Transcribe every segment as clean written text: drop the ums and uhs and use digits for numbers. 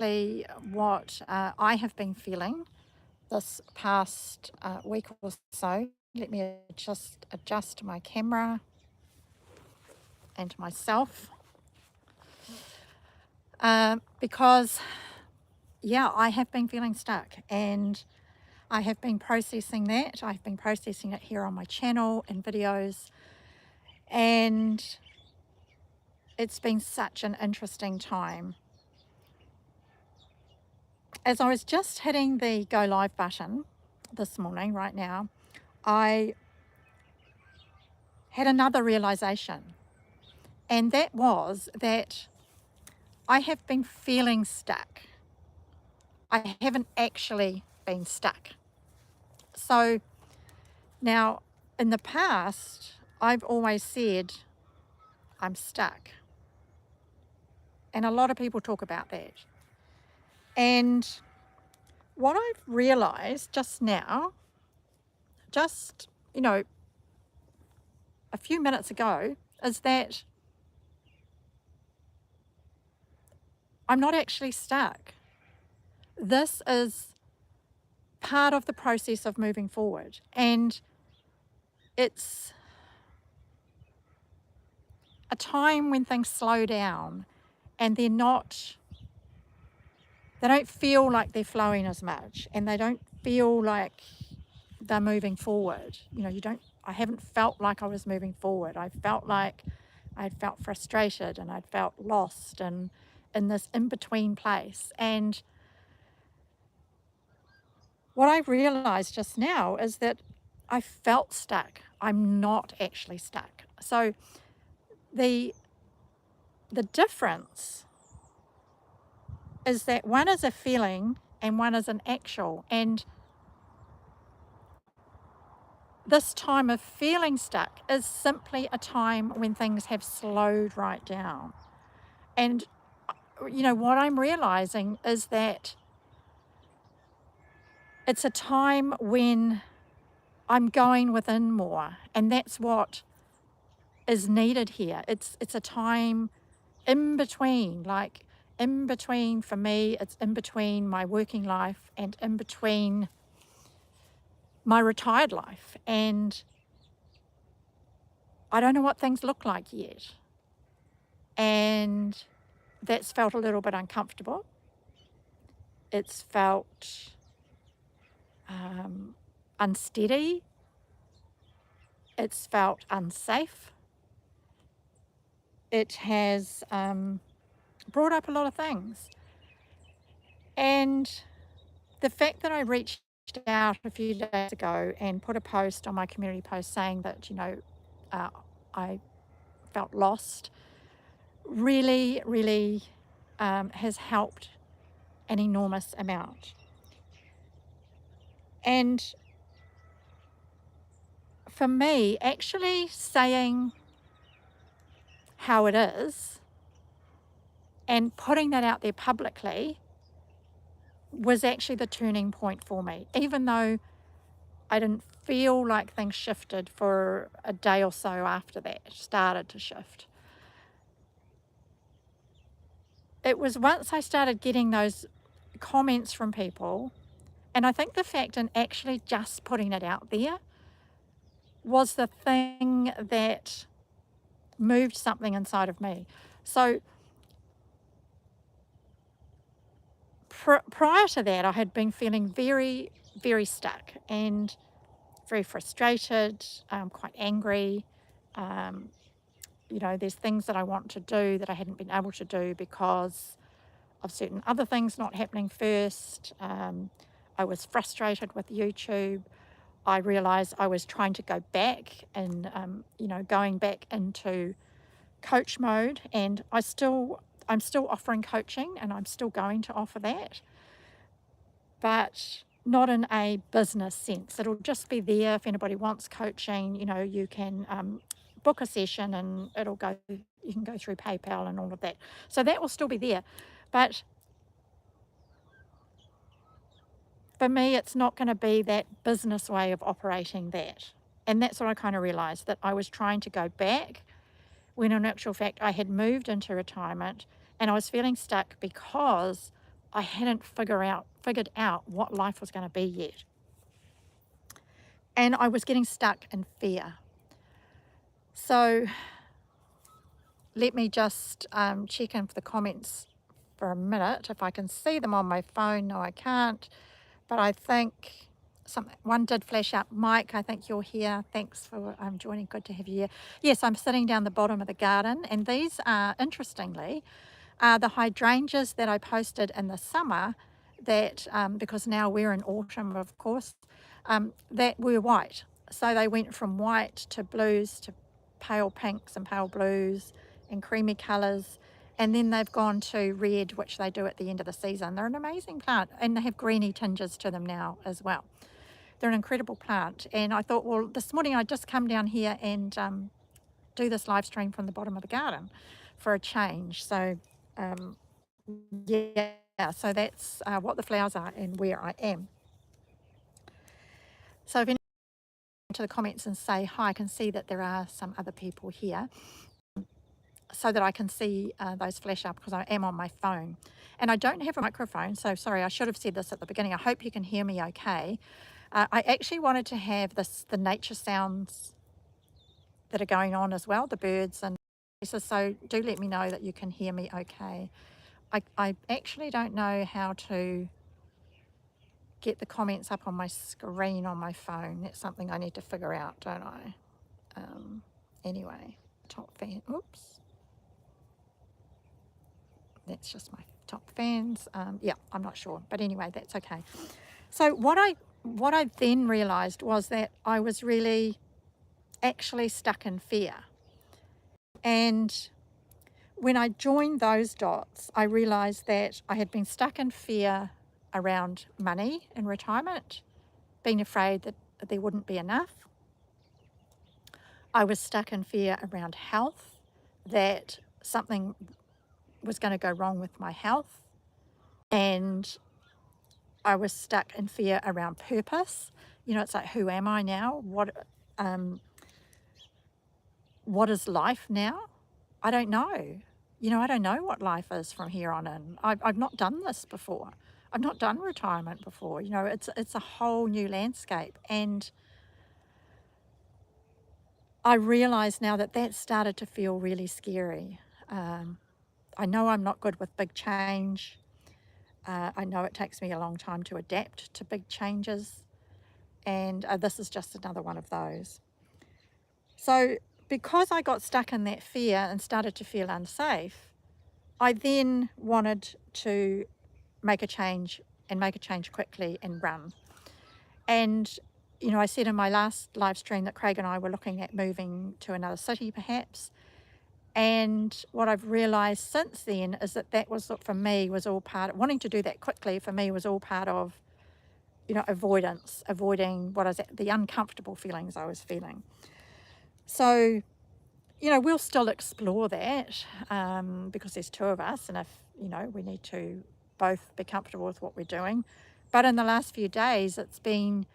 what I have been feeling this past week or so. Let me just adjust my camera and myself because, yeah, I have been feeling stuck and I have been processing that. I've been processing it here on my channel in videos, and it's been such an interesting time. As I was just hitting the go live button this morning, right now, I had another realization, and that was that I have been feeling stuck. I haven't actually been stuck. So now, in the past, I've always said I'm stuck. And a lot of people talk about that. And what I've realized just now, just, a few minutes ago, is that I'm not actually stuck. This is part of the process of moving forward. And it's a time when things slow down and they don't feel like they're flowing as much, and they don't feel like they're moving forward. I haven't felt like I was moving forward. I felt like I'd felt frustrated and I'd felt lost and in this in-between place. And what I realized just now is that I felt stuck. I'm not actually stuck. So the difference is that one is a feeling and one is an actual. And this time of feeling stuck is simply a time when things have slowed right down. And, what I'm realizing is that it's a time when I'm going within more. And that's what is needed here. It's a time in between, for me, it's in between my working life and in between my retired life. And I don't know what things look like yet. And that's felt a little bit uncomfortable. It's felt unsteady. It's felt unsafe. It has brought up a lot of things. And the fact that I reached out a few days ago and put a post on my community post saying that, I felt lost really, really has helped an enormous amount. And for me, actually saying how it is and putting that out there publicly was actually the turning point for me, even though I didn't feel like things shifted for a day or so after that started to shift. It was once I started getting those comments from people, and I think the fact in actually just putting it out there was the thing that moved something inside of me. So prior to that, I had been feeling very, very stuck and very frustrated, quite angry. There's things that I want to do that I hadn't been able to do because of certain other things not happening first. I was frustrated with YouTube. I realized I was trying to go back and, going back into coach mode, and I'm still offering coaching, and I'm still going to offer that, but not in a business sense. It'll just be there if anybody wants coaching. You can book a session and you can go through PayPal and all of that. So that will still be there. But for me, it's not going to be that business way of operating that. And that's what I kind of realized, that I was trying to go back when in actual fact I had moved into retirement and I was feeling stuck because I hadn't figured out what life was going to be yet. And I was getting stuck in fear. So let me just check in for the comments for a minute. If I can see them on my phone. No, I can't. But I think one did flash up. Mike, I think you're here. Thanks for joining. Good to have you here. Yes, I'm sitting down the bottom of the garden. And these are, interestingly, the hydrangeas that I posted in the summer that, because now we're in autumn, of course, that were white. So they went from white to blues to pale pinks and pale blues and creamy colours. And then they've gone to red, which they do at the end of the season. They're an amazing plant, and they have greeny tinges to them now as well. They're an incredible plant. And I thought, well, this morning I'd just come down here and do this live stream from the bottom of the garden for a change. So yeah, so that's what the flowers are and where I am. So if anyone to the comments and say hi, I can see that there are some other people here, so that I can see those flash up, because I am on my phone and I don't have a microphone. So sorry, I should have said this at the beginning. I hope you can hear me okay. I actually wanted to have the nature sounds that are going on as well, the birds and so do let me know that you can hear me okay. I actually don't know how to get the comments up on my screen on my phone. That's something I need to figure out, don't I? Anyway, top fan, oops. That's just my top fans. Yeah, I'm not sure, but anyway, that's okay. So what I then realized was that I was really actually stuck in fear. And when I joined those dots, I realized that I had been stuck in fear around money in retirement, being afraid that there wouldn't be enough. I was stuck in fear around health, that something was going to go wrong with my health. And I was stuck in fear around purpose. You know, it's like, who am I now? What is life now? I don't know. You know, I don't know what life is from here on in. I've not done this before. I've not done retirement before. You know, it's a whole new landscape. And I realise now that that started to feel really scary. I know I'm not good with big change. I know it takes me a long time to adapt to big changes. And this is just another one of those. So because I got stuck in that fear and started to feel unsafe, I then wanted to make a change, and make a change quickly and run. And, you know, I said in my last live stream that Craig and I were looking at moving to another city perhaps. And what I've realised since then is that was, for me, was all part of, wanting to do that quickly for me was all part of, you know, avoiding the uncomfortable feelings I was feeling. So, you know, we'll still explore that because there's two of us, and if, you know, we need to both be comfortable with what we're doing. But in the last few days, it's been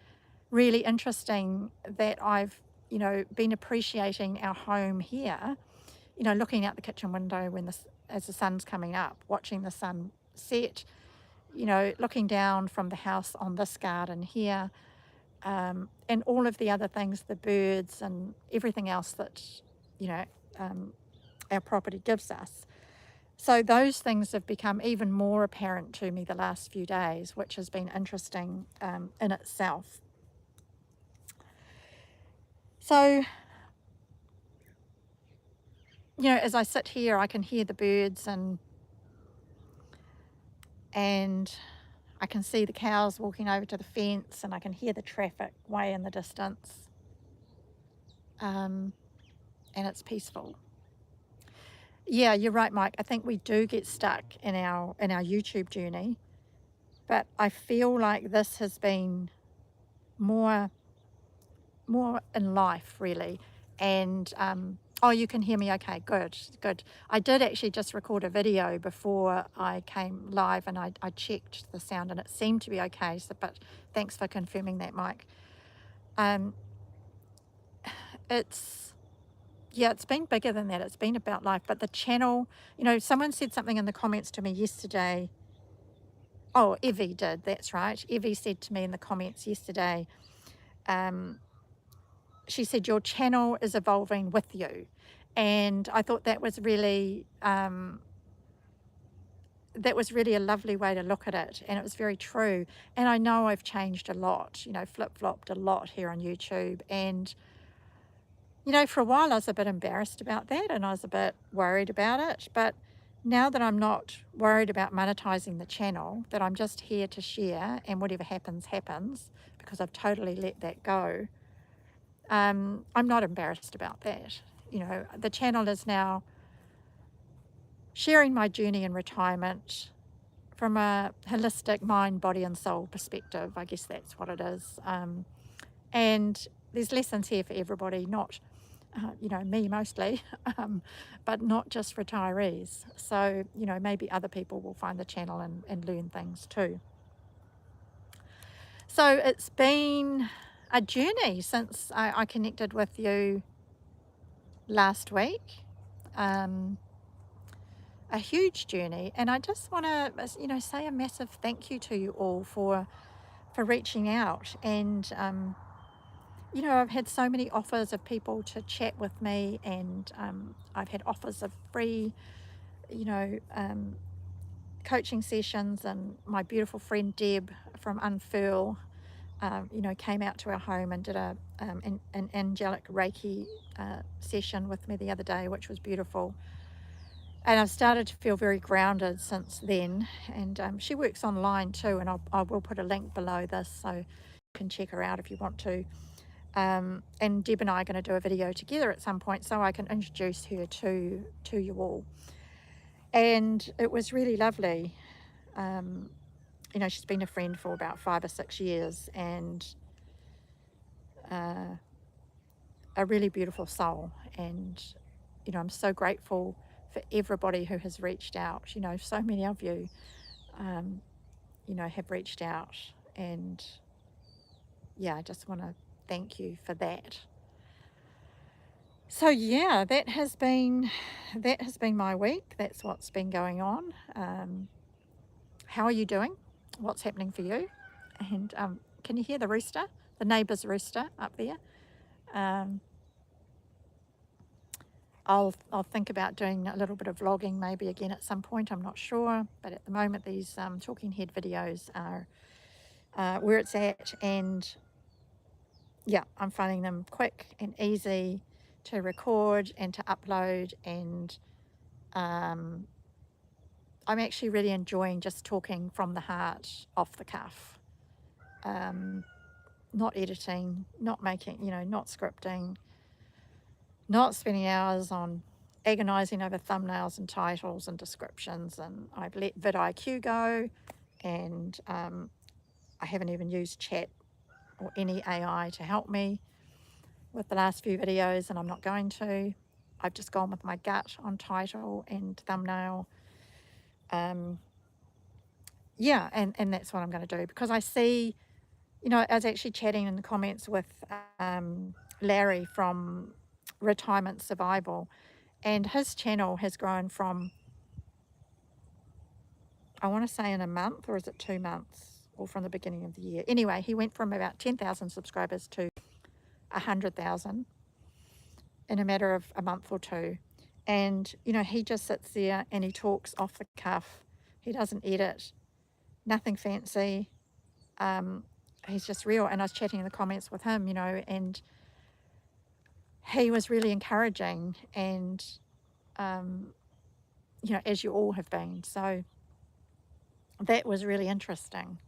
really interesting that I've, you know, been appreciating our home here, you know, looking out the kitchen window as the sun's coming up, watching the sun set, you know, looking down from the house on this garden here, and all of the other things, the birds and everything else that, you know, our property gives us. So those things have become even more apparent to me the last few days, which has been interesting in itself. So, you know, as I sit here, I can hear the birds and I can see the cows walking over to the fence, and I can hear the traffic way in the distance. And it's peaceful. Yeah, you're right, Mike. I think we do get stuck in our YouTube journey, but I feel like this has been more in life, really. And oh, you can hear me okay. Good. I did actually just record a video before I came live, and I checked the sound and it seemed to be okay. So, but thanks for confirming that, Mike. It's been bigger than that. It's been about life. But the channel, you know, someone said something in the comments to me yesterday oh, Evie did, that's right. Evie said to me in the comments yesterday, she said, your channel is evolving with you. And I thought that was really a lovely way to look at it, and it was very true. And I know I've changed a lot, you know, flip-flopped a lot here on YouTube. And, you know, for a while I was a bit embarrassed about that, and I was a bit worried about it. But now that I'm not worried about monetizing the channel, that I'm just here to share, and whatever happens, happens, because I've totally let that go, I'm not embarrassed about that. You know, the channel is now sharing my journey in retirement from a holistic mind, body and soul perspective. I guess that's what it is. And there's lessons here for everybody, not, you know, me mostly, but not just retirees. So, you know, maybe other people will find the channel and learn things too. So it's been a journey since I connected with you last week. A huge journey, and I just want to, you know, say a massive thank you to you all for reaching out. And you know, I've had so many offers of people to chat with me, and I've had offers of free, you know, coaching sessions. And my beautiful friend Deb from Unfurl, you know, came out to our home and did an angelic Reiki session with me the other day, which was beautiful. And I've started to feel very grounded since then. And she works online too, and I will put a link below this so you can check her out if you want to. And Deb and I are going to do a video together at some point so I can introduce her to you all. And it was really lovely. You know, she's been a friend for about 5 or 6 years, and a really beautiful soul. And, you know, I'm so grateful for everybody who has reached out. You know, so many of you, you know, have reached out. And yeah, I just want to thank you for that. So yeah, that has been my week. That's what's been going on. How are you doing? What's happening for you? And can you hear the rooster? The neighbour's rooster up there. I'll think about doing a little bit of vlogging maybe again at some point. I'm not sure, but at the moment these talking head videos are where it's at. And yeah, I'm finding them quick and easy to record and to upload. And I'm actually really enjoying just talking from the heart, off the cuff. Not editing, not making, you know, not scripting, not spending hours on agonizing over thumbnails and titles and descriptions. And I've let vidIQ go, and I haven't even used chat or any AI to help me with the last few videos, and I'm not going to. I've just gone with my gut on title and thumbnail. Yeah, and that's what I'm going to do, because I see, you know, I was actually chatting in the comments with Larry from Retirement Survival, and his channel has grown from, I want to say in a month, or is it 2 months, or from the beginning of the year. Anyway, he went from about 10,000 subscribers to 100,000 in a matter of a month or two. And, you know, he just sits there and he talks off the cuff. He doesn't edit, nothing fancy. He's just real. And I was chatting in the comments with him, you know, and he was really encouraging, and, you know, as you all have been. So that was really interesting.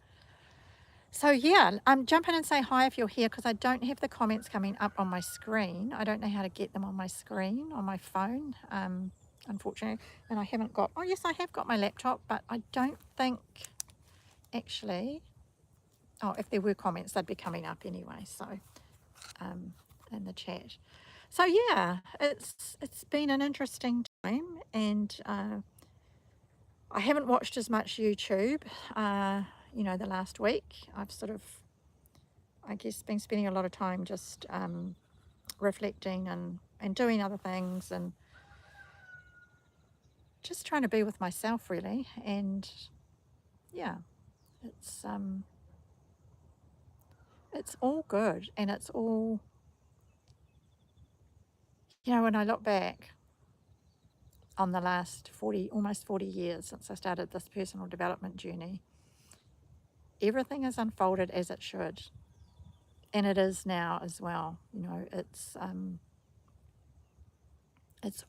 So yeah, jump in and say hi if you're here, because I don't have the comments coming up on my screen. I don't know how to get them on my screen, on my phone, unfortunately. And I haven't got, oh yes, I have got my laptop, but I don't think, actually, oh, if there were comments, they'd be coming up anyway, so, in the chat. So yeah, it's been an interesting time, and I haven't watched as much YouTube, you know, the last week. I've sort of, I guess, been spending a lot of time just reflecting and doing other things, and just trying to be with myself, really. And yeah, It's all good, and it's all, when I look back on the last almost 40 years since I started this personal development journey, everything has unfolded as it should, and it is now as well. It's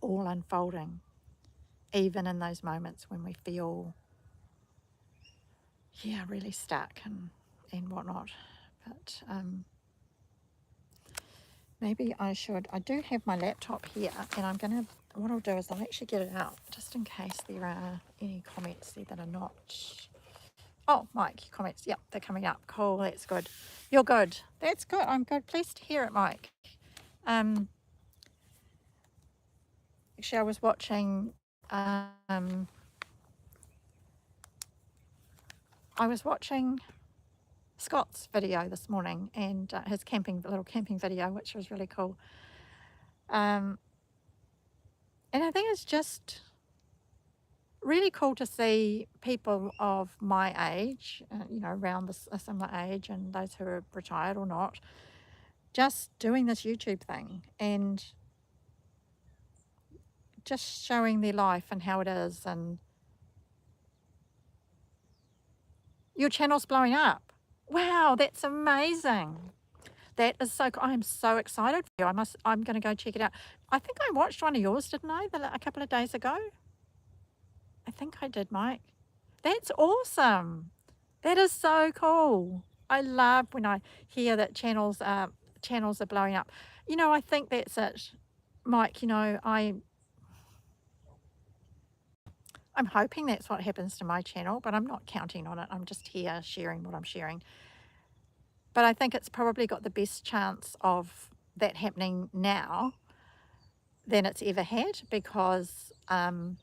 all unfolding, even in those moments when we feel, really stuck and whatnot. But maybe I do have my laptop here, and what I'll do is I'll actually get it out just in case there are any comments there that are not. Oh, Mike, your comments, yep, they're coming up. Cool, that's good. You're good. That's good. I'm good. Pleased to hear it, Mike. Actually, I was watching Scott's video this morning, and his little camping video, which was really cool. And I think it's just really cool to see people of my age, around a similar age, and those who are retired or not, just doing this YouTube thing and just showing their life and how it is. And your channel's blowing up. Wow, that's amazing. That is so cool. I am so excited for you. I'm going to go check it out. I think I watched one of yours, didn't I, a couple of days ago? I think I did, Mike. That's awesome. That is so cool. I love when I hear that channels are blowing up. I think that's it, Mike. I'm hoping that's what happens to my channel, but I'm not counting on it. I'm just here sharing what I'm sharing. But I think it's probably got the best chance of that happening now than it's ever had, because I'm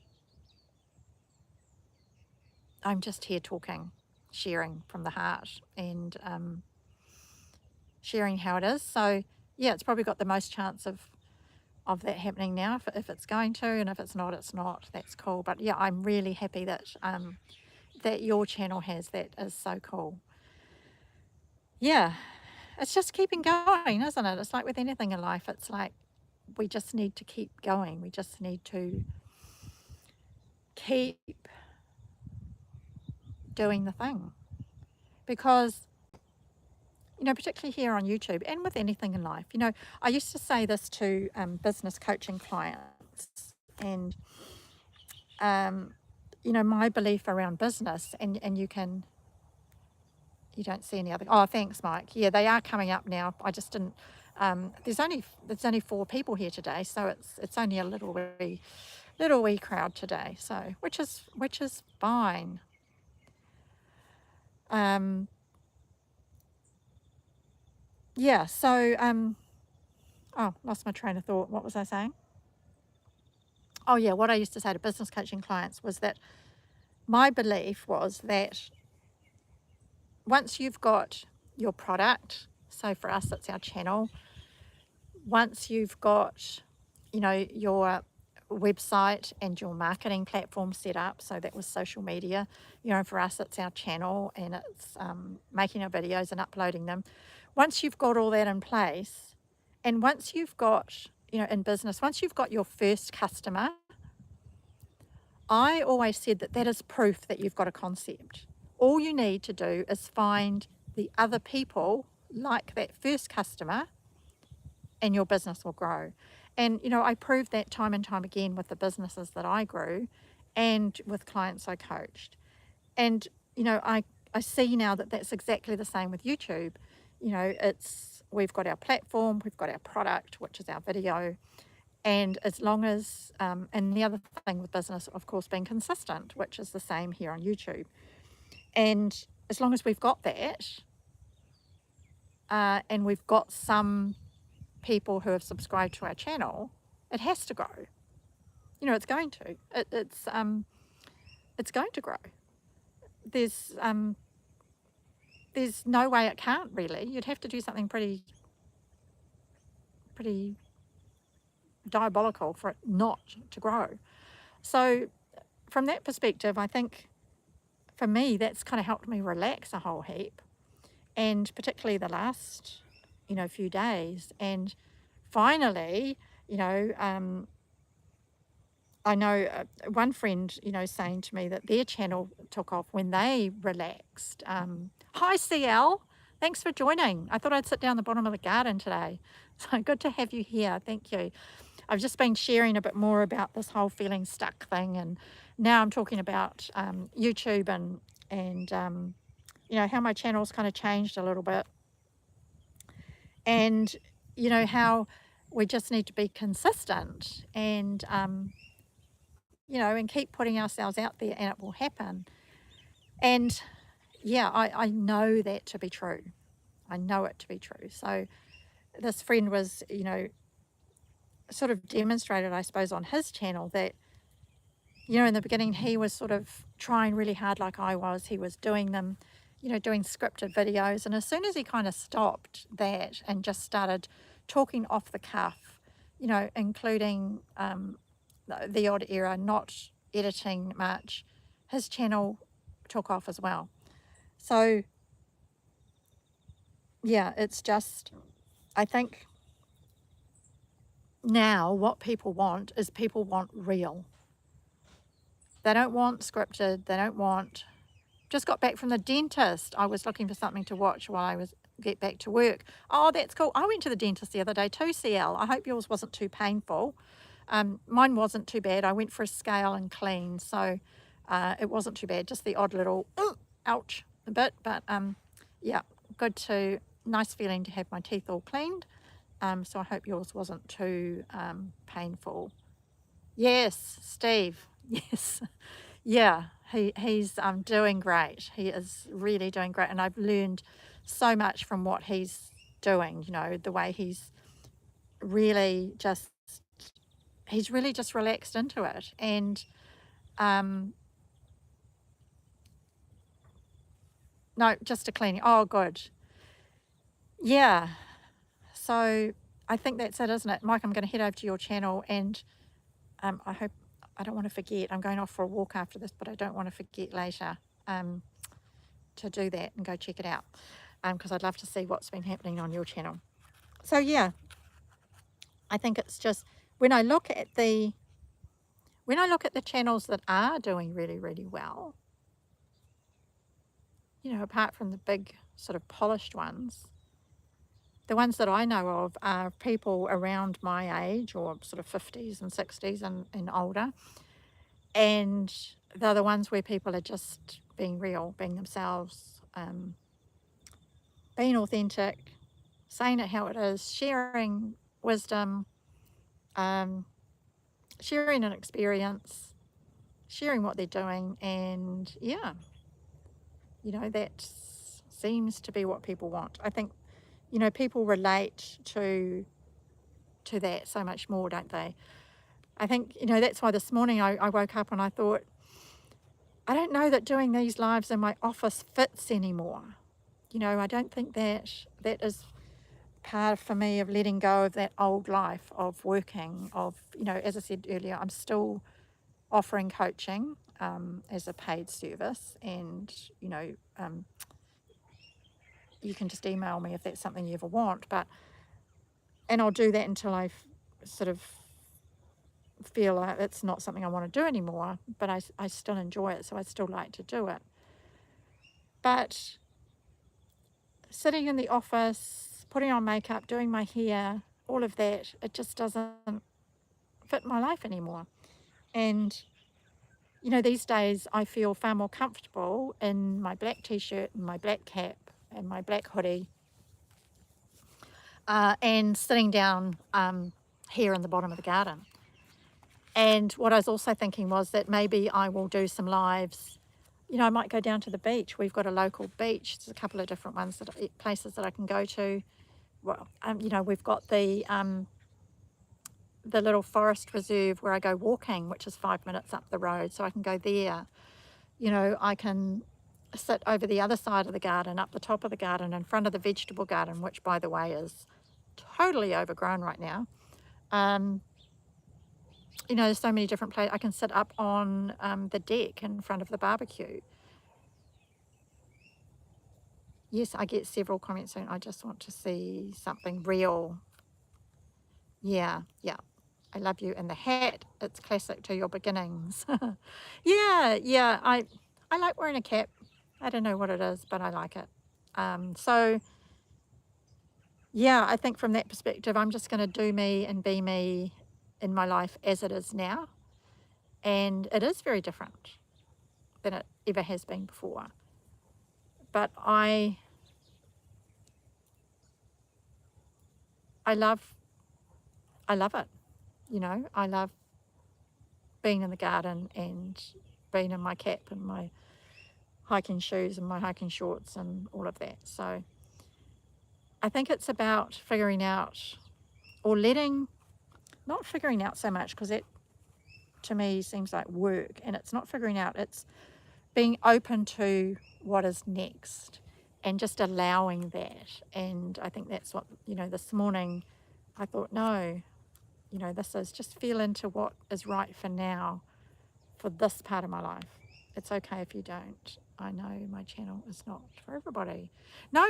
just here talking, sharing from the heart, and sharing how it is. So yeah, it's probably got the most chance of that happening now, if it's going to, and if it's not, it's not. That's cool. But yeah, I'm really happy that that your channel has that. Is so cool. Yeah, it's just keeping going, isn't it? It's like with anything in life, it's like we just need to keep going. We just need to keep doing the thing, because particularly here on YouTube and with anything in life, I used to say this to business coaching clients, and my belief around business, and you don't see any other. Oh, thanks, Mike. Yeah, they are coming up now. I just didn't. There's only 4 people here today, so it's only a little wee crowd today. So which is fine. Yeah. So oh, lost my train of thought. What was I saying? Oh yeah, what I used to say to business coaching clients was that my belief was that once you've got your product, so for us it's our channel, once you've got your website and your marketing platform set up, so that was social media, for us it's our channel, and it's making our videos and uploading them. Once you've got all that in place, and once you've got, in business, once you've got your first customer, I always said that is proof that you've got a concept. All you need to do is find the other people like that first customer, and your business will grow. And, I proved that time and time again with the businesses that I grew and with clients I coached. And, I see now that that's exactly the same with YouTube. We've got our platform, we've got our product, which is our video. And as long as, and the other thing with business, of course, being consistent, which is the same here on YouTube. And as long as we've got that, and we've got some people who have subscribed to our channel, it has to grow. It's going to. It's going to grow. There's no way it can't, really. You'd have to do something pretty diabolical for it not to grow. So from that perspective, I think for me, that's kind of helped me relax a whole heap, and particularly the last, few days. And finally, I know one friend, saying to me that their channel took off when they relaxed. Hi, CL. Thanks for joining. I thought I'd sit down the bottom of the garden today. So good to have you here. Thank you. I've just been sharing a bit more about this whole feeling stuck thing, and now I'm talking about YouTube and how my channel's kind of changed a little bit, and how we just need to be consistent and and keep putting ourselves out there, and it will happen. And yeah, I know that to be true. I know it to be true. So this friend was, sort of demonstrated, I suppose, on his channel that, in the beginning, he was sort of trying really hard like I was. He was doing them, doing scripted videos. And as soon as he kind of stopped that and just started talking off the cuff, including the odd error, not editing much, his channel took off as well. So yeah, it's just, I think now what people want is people want real. They don't want scripted. They don't want, just got back from the dentist. I was looking for something to watch while I get back to work. Oh, that's cool. I went to the dentist the other day too, CL. I hope yours wasn't too painful. Mine wasn't too bad. I went for a scale and clean, so it wasn't too bad. Just the odd little ouch a bit, but yeah, nice feeling to have my teeth all cleaned. So I hope yours wasn't too painful. Yes, Steve. Yes, yeah. He's doing great. He is really doing great, and I've learned so much from what he's doing. The way he's really just relaxed into it, and no, just a cleaning. Oh, good. Yeah. So I think that's it, isn't it, Mike? I'm going to head over to your channel, and I don't want to forget. I'm going off for a walk after this, but I don't want to forget later to do that and go check it out, because I'd love to see what's been happening on your channel. So yeah, I think it's just when I look at the channels that are doing really, really well, apart from the big sort of polished ones, the ones that I know of are people around my age, or sort of 50s and 60s and older. And they're the ones where people are just being real, being themselves, being authentic, saying it how it is, sharing wisdom, sharing an experience, sharing what they're doing. And yeah, that seems to be what people want. I think, people relate to that so much more, don't they? I think, that's why this morning I woke up and I thought, I don't know that doing these lives in my office fits anymore. I don't think that is part for me of letting go of that old life of working, of, as I said earlier, I'm still offering coaching as a paid service, and, you can just email me if that's something you ever want, and I'll do that until I sort of feel like it's not something I want to do anymore, but I still enjoy it, so I still like to do it. But sitting in the office, putting on makeup, doing my hair, all of that, it just doesn't fit my life anymore. And, these days I feel far more comfortable in my black t-shirt and my black cap and my black hoodie, and sitting down here in the bottom of the garden. And what I was also thinking was that maybe I will do some lives. I might go down to the beach. We've got a local beach. There's a couple of different places that I can go to. Well, we've got the little forest reserve where I go walking, which is 5 minutes up the road, so I can go there. I can sit over the other side of the garden, up the top of the garden, in front of the vegetable garden, which, by the way, is totally overgrown right now. There's so many different places. I can sit up on the deck in front of the barbecue. Yes, I get several comments saying, I just want to see something real. Yeah, yeah. I love you. And the hat, it's classic to your beginnings. Yeah. I like wearing a cap. I don't know what it is, but I like it. So, yeah, I think from that perspective, I'm just going to do me and be me in my life as it is now. And it is very different than it ever has been before. But I love it. You know, I love being in the garden and being in my cap and my hiking shoes and my hiking shorts and all of that. So I think it's about figuring out, or not figuring out so much, because that to me seems like work, and it's not figuring out, it's being open to what is next and just allowing that. And I think that's what, this morning I thought, no, this is just feel into what is right for now, for this part of my life. It's okay if you don't. I know my channel is not for everybody. No,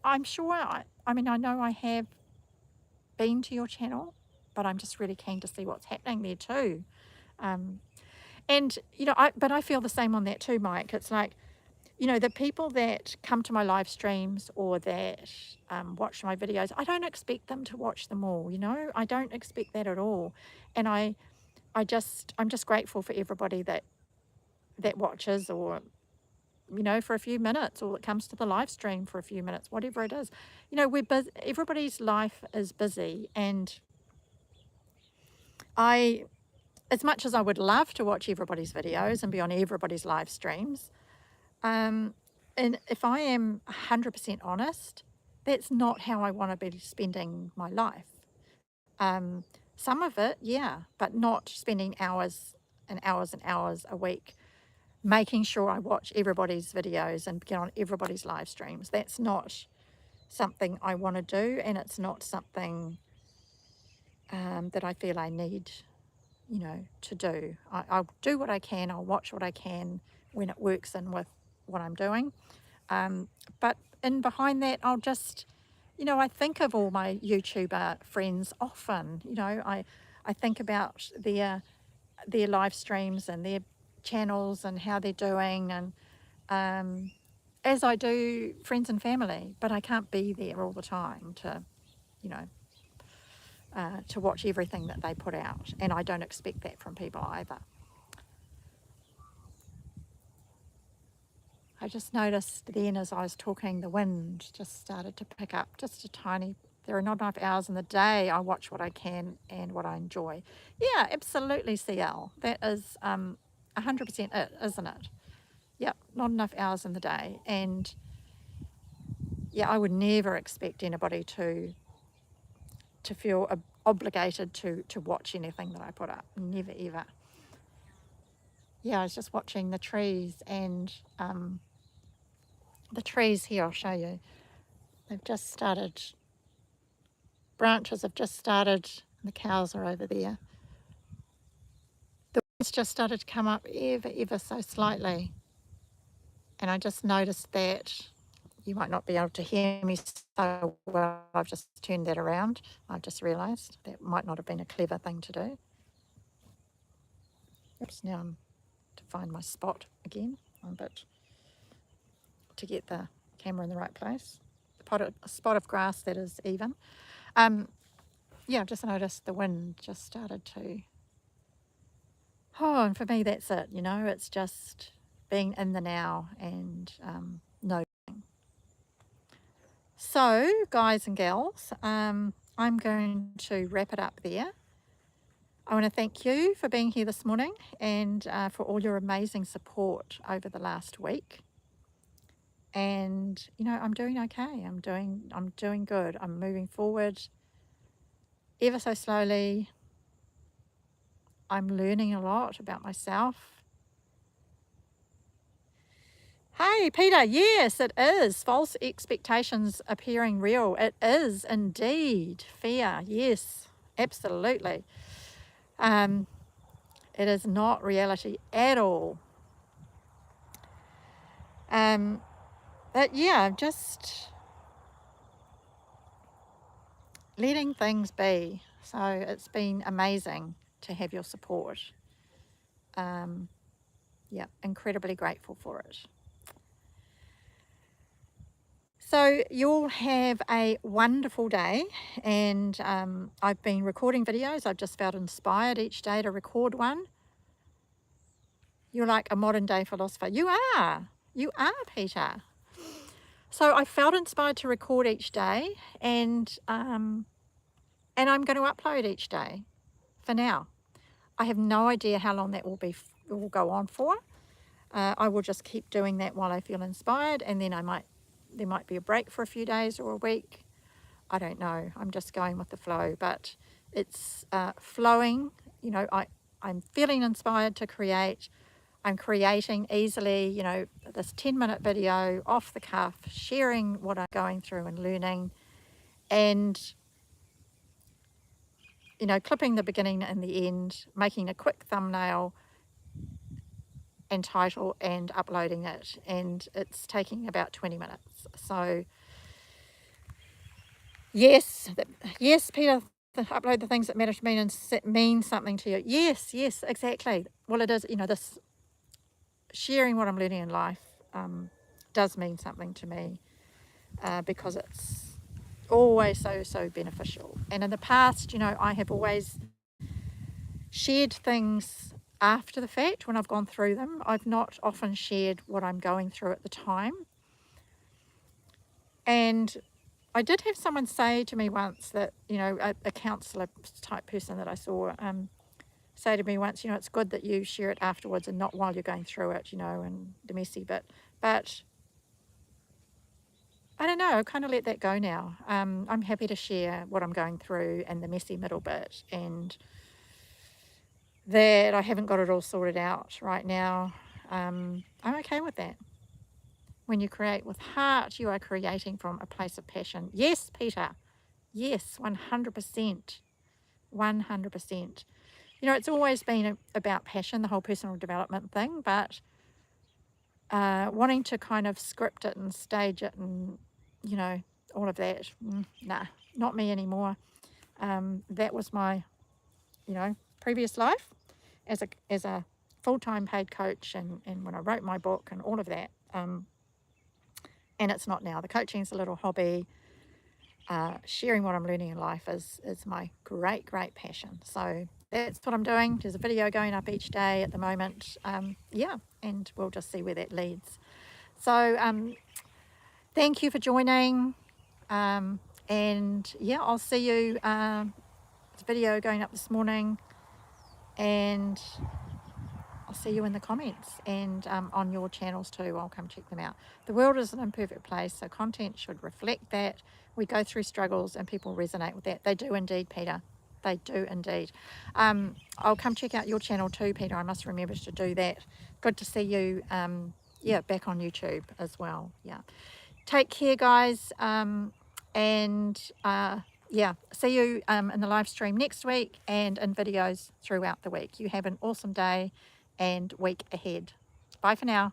I'm sure, I mean, I know I have been to your channel, but I'm just really keen to see what's happening there too. And, but I feel the same on that too, Mike. It's like, the people that come to my live streams or that watch my videos, I don't expect them to watch them all, I don't expect that at all. And I'm just grateful for everybody that watches, or, for a few minutes, or that comes to the live stream for a few minutes, whatever it is. We're busy, everybody's life is busy, and as much as I would love to watch everybody's videos and be on everybody's live streams, and if I am 100% honest, that's not how I want to be spending my life. Some of it, yeah, but not spending hours and hours and hours a week making sure I watch everybody's videos and get on everybody's live streams. That's not something I want to do, and it's not something that I feel I need, to do. I'll do what I can, I'll watch what I can when it works in with what I'm doing. But in behind that, I'll just, I think of all my YouTuber friends often. I think about their live streams and their channels and how they're doing, and as I do friends and family, but I can't be there all the time to, to watch everything that they put out, and I don't expect that from people either. I just noticed then as I was talking, the wind just started to pick up just a tiny. There are not enough hours in the day. I watch what I can and what I enjoy. Yeah, absolutely, CL. That is 100% it, isn't it? Yep, not enough hours in the day. And yeah, I would never expect anybody to feel obligated to watch anything that I put up. Never, ever. Yeah, I was just watching the trees, and the trees here, I'll show you. They've just started, branches have just started, and the cows are over there. The winds just started to come up ever so slightly. And I just noticed that. You might not be able to hear me so well. I've just turned that around. I've just realised that might not have been a clever thing to do. Oops, now I'm to find my spot again. I'm a bit to get the camera in the right place. A spot of grass that is even. Yeah, I've just noticed the wind just started to. Oh, and for me, that's it. It's just being in the now and noticing. So, guys and gals, I'm going to wrap it up there. I want to thank you for being here this morning, and for all your amazing support over the last week. And I'm doing okay. I'm doing good. I'm moving forward ever so slowly. I'm learning a lot about myself. Hey, Peter, yes, it is. False expectations appearing real. It is indeed fear. Yes, absolutely. It is not reality at all. but yeah, just letting things be. So it's been amazing to have your support. Yeah, incredibly grateful for it. So you'll have a wonderful day, and I've been recording videos. I've just felt inspired each day to record one. You're like a modern day philosopher. You are, Peter. So I felt inspired to record each day, and I'm going to upload each day for now. I have no idea how long that will go on for. I will just keep doing that while I feel inspired, and then there might be a break for a few days or a week. I don't know. I'm just going with the flow, but it's flowing. You know, I'm feeling inspired to create. I'm creating easily, you know, this 10-minute video off the cuff, sharing what I'm going through and learning, and, you know, clipping the beginning and the end, making a quick thumbnail and title and uploading it. And it's taking about 20 minutes. So yes, Peter, upload the things that matter to me and mean something to you. Yes, exactly. Well, it is, you know, this sharing what I'm learning in life does mean something to me because it's always so beneficial. And in the past, you know, I have always shared things after the fact when I've gone through them. I've not often shared what I'm going through at the time. And I did have someone say to me once that, you know, a counsellor type person that I saw say to me once, you know, it's good that you share it afterwards and not while you're going through it, you know, and the messy bit. But I don't know, I kind of let that go now. I'm happy to share what I'm going through and the messy middle bit, and that I haven't got it all sorted out right now. I'm okay with that. When you create with heart, you are creating from a place of passion. Yes, Peter. Yes, 100%. 100%. You know, it's always been about passion, the whole personal development thing, but wanting to kind of script it and stage it and, you know, all of that, nah, not me anymore. That was my, you know, previous life as a full-time paid coach, and when I wrote my book and all of that. And it's not now. The coaching's a little hobby. Sharing what I'm learning in life is my great passion. So that's what I'm doing. There's a video going up each day at the moment. Yeah, and we'll just see where that leads. So thank you for joining. And yeah, I'll see you. There's a video going up this morning, and I'll see you in the comments and on your channels too. I'll come check them out. The world is an imperfect place, so content should reflect that. We go through struggles and people resonate with that. They do indeed, Peter. They do indeed. I'll come check out your channel too, Peter. I must remember to do that. Good to see you, yeah, back on YouTube as well. Yeah. Take care, guys. Yeah, see you in the live stream next week and in videos throughout the week. You have an awesome day and week ahead. Bye for now.